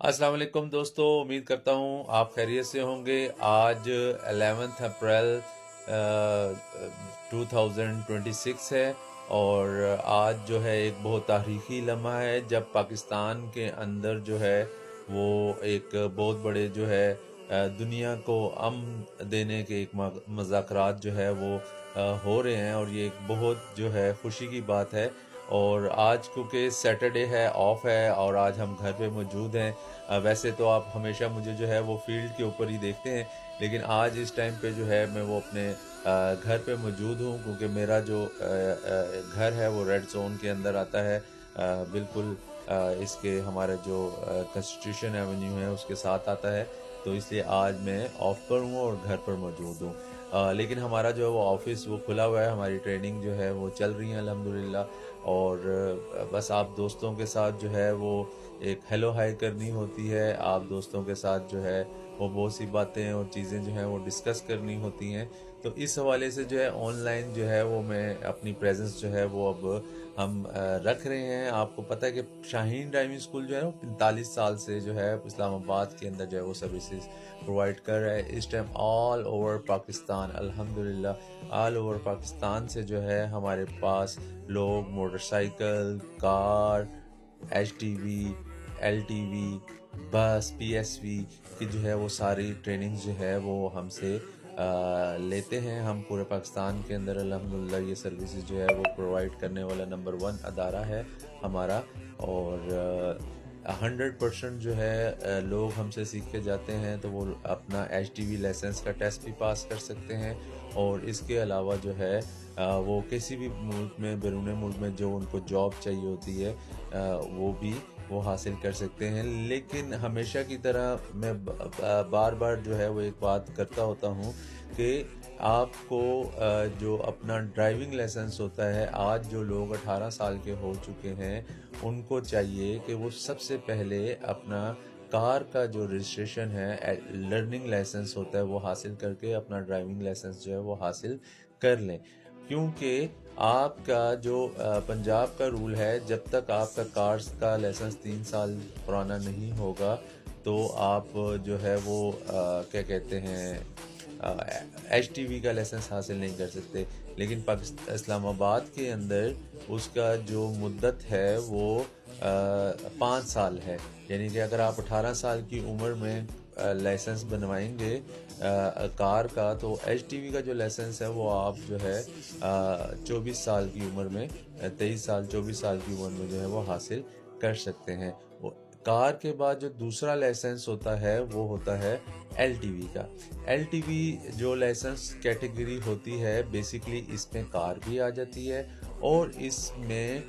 अस्सलाम वालेकुम दोस्तों, उम्मीद करता हूँ आप खैरियत से होंगे। आज 11 अप्रैल 2026 है और आज जो है एक बहुत तारीखी लम्हा है जब पाकिस्तान के अंदर जो है वो एक बहुत बड़े जो है दुनिया को अमन देने के एक मुज़ाकरात जो है वो हो रहे हैं और ये एक बहुत जो है खुशी की बात है। और आज क्योंकि सैटरडे है, ऑफ है और आज हम घर पे मौजूद हैं। वैसे तो आप हमेशा मुझे जो है वो फील्ड के ऊपर ही देखते हैं, लेकिन आज इस टाइम पे जो है मैं वो अपने घर पे मौजूद हूँ क्योंकि मेरा जो घर है वो रेड जोन के अंदर आता है, बिल्कुल इसके हमारा जो कॉन्स्टिट्यूशन एवेन्यू है उसके साथ आता है। तो इसलिए आज मैं ऑफ पर हूँ और घर पर मौजूद हूँ। लेकिन हमारा जो है वो ऑफिस वो खुला हुआ है, हमारी ट्रेनिंग जो है वो चल रही है अल्हम्दुलिल्लाह। और बस आप दोस्तों के साथ जो है वो एक हेलो हाय करनी होती है, आप दोस्तों के साथ जो है वो बहुत सी बातें और चीज़ें जो हैं वो डिस्कस करनी होती हैं। तो इस हवाले से जो है ऑनलाइन जो है वो मैं अपनी प्रेजेंस जो है वो अब हम रख रहे हैं। आपको पता है कि शाहीन ड्राइविंग स्कूल जो है वो 45 साल से जो है इस्लामाबाद के अंदर जो है वो सर्विसेज प्रोवाइड कर रहा है इस टाइम ऑल ओवर पाकिस्तान। अल्हम्दुलिल्लाह ऑल ओवर पाकिस्तान से जो है हमारे पास लोग मोटरसाइकिल, कार, HTV, LTV, बस, PSV की जो है वो सारी ट्रेनिंग जो है वो हमसे लेते हैं। हम पूरे पाकिस्तान के अंदर अल्हम्दुलिल्लाह ये सर्विसेज जो है वो प्रोवाइड करने वाला नंबर 1 अदारा है हमारा। और 100% जो है लोग हमसे सीख के जाते हैं तो वो अपना HTV लाइसेंस का टेस्ट भी पास कर सकते हैं। और इसके अलावा जो है वो किसी भी मुल्क में, बैरून मुल्क में जो उनको जॉब चाहिए होती है वो भी वो हासिल कर सकते हैं। लेकिन हमेशा की तरह मैं बार बार जो है वो एक बात करता होता हूँ कि आपको जो अपना ड्राइविंग लाइसेंस होता है, आज जो लोग 18 साल के हो चुके हैं उनको चाहिए कि वो सबसे पहले अपना कार का जो रजिस्ट्रेशन है, लर्निंग लाइसेंस होता है, वो हासिल करके अपना ड्राइविंग लाइसेंस जो है वो हासिल कर लें। क्योंकि आपका जो पंजाब का रूल है, जब तक आपका कार्स का लाइसेंस 3 साल पुराना नहीं होगा तो आप जो है वो क्या कहते हैं HTV का लाइसेंस हासिल नहीं कर सकते। लेकिन पाकिस्तान इस्लामाबाद के अंदर उसका जो मुद्दत है वो 5 साल है। यानी कि अगर आप 18 साल की उम्र में लाइसेंस बनवाएंगे कार का, तो HTV का जो लाइसेंस है वो आप जो है 24 साल की उम्र में, 23 साल 24 साल की उम्र में जो है वो हासिल कर सकते हैं। कार के बाद जो दूसरा लाइसेंस होता है वो होता है LTV का। LTV जो लाइसेंस कैटेगरी होती है, बेसिकली इसमें कार भी आ जाती है और इसमें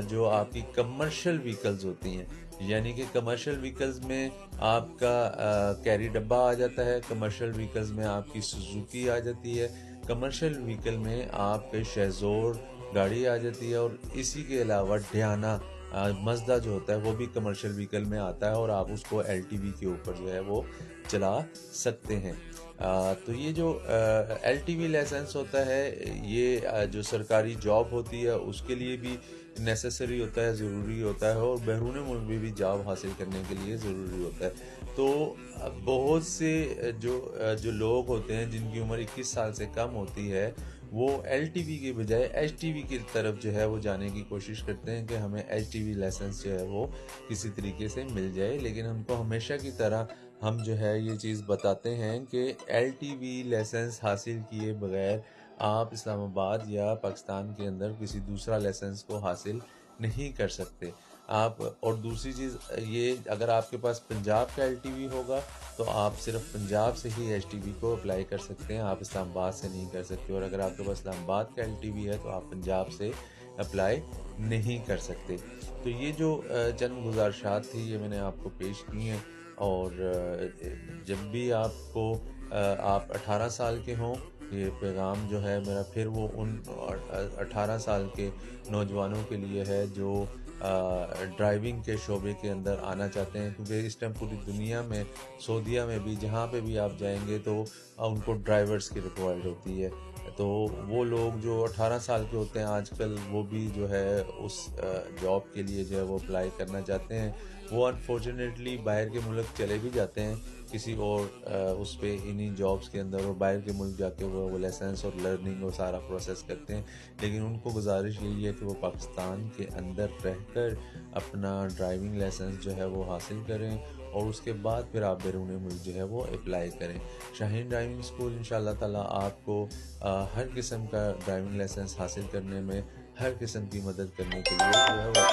जो आपकी कमर्शियल व्हीकल्स होती हैं, यानी कि कमर्शियल व्हीकल्स में आपका कैरी डब्बा आ जाता है, कमर्शियल व्हीकल्स में आपकी सुजुकी आ जाती है, कमर्शियल व्हीकल में आपके शेज़ोर गाड़ी आ जाती है और इसी के अलावा डियाना मज़दा जो होता है वो भी कमर्शियल व्हीकल में आता है और आप उसको LTV के ऊपर जो है वो चला सकते हैं। तो ये जो LTV लाइसेंस होता है ये जो सरकारी जॉब होती है उसके लिए भी नेसेसरी होता है, ज़रूरी होता है और बैरून मुल्क में भी जॉब हासिल करने के लिए ज़रूरी होता है। तो बहुत से जो लोग होते हैं जिनकी उम्र 21 साल से कम होती है, वो LTV के बजाय HTV की तरफ जो है वो जाने की कोशिश करते हैं कि हमें HTV लाइसेंस जो है वो किसी तरीके से मिल जाए। लेकिन हमको हमेशा की तरह हम जो है ये चीज़ बताते हैं कि LTV लाइसेंस हासिल किए बगैर आप इस्लामाबाद या पाकिस्तान के अंदर किसी दूसरा लाइसेंस को हासिल नहीं कर सकते आप। और दूसरी चीज़ ये, अगर आपके पास पंजाब का LTV होगा तो आप सिर्फ पंजाब से ही HTV को अप्लाई कर सकते हैं, आप इस्लामाबाद से नहीं कर सकते। और अगर आपके पास इस्लामाबाद का LTV है तो आप पंजाब से अप्लाई नहीं कर सकते। तो ये जो चंद गुजारिशात थी ये मैंने आपको पेश की हैं। और जब भी आपको आप 18 साल के हों, ये पैगाम जो है मेरा फिर वो उन 18 साल के नौजवानों के लिए है जो ड्राइविंग के शोबे के अंदर आना चाहते हैं। क्योंकि इस टाइम पूरी दुनिया में, सऊदीया में भी, जहाँ पे भी आप जाएंगे तो उनको ड्राइवर्स की रिक्वायर्ड होती है। तो वो लोग जो 18 साल के होते हैं आजकल, वो भी जो है उस जॉब के लिए जो है वो अप्लाई करना चाहते हैं। وہ انفارچونیٹلی باہر کے ملک چلے بھی جاتے ہیں کسی اور اس پہ انہی جابس کے اندر، اور باہر کے ملک جا کے وہ لائسنس اور لرننگ اور سارا پروسیس کرتے ہیں. لیکن ان کو گزارش یہی ہے کہ وہ پاکستان کے اندر رہ کر اپنا ڈرائیونگ لائسنس جو ہے وہ حاصل کریں، اور اس کے بعد پھر آپ بیرون ملک جو ہے وہ اپلائی کریں. شاہین ڈرائیونگ اسکول انشاءاللہ تعالیٰ آپ کو ہر قسم کا ڈرائیونگ لائسنس حاصل کرنے میں ہر قسم کی مدد کرنے کے لیے جو ہے وہ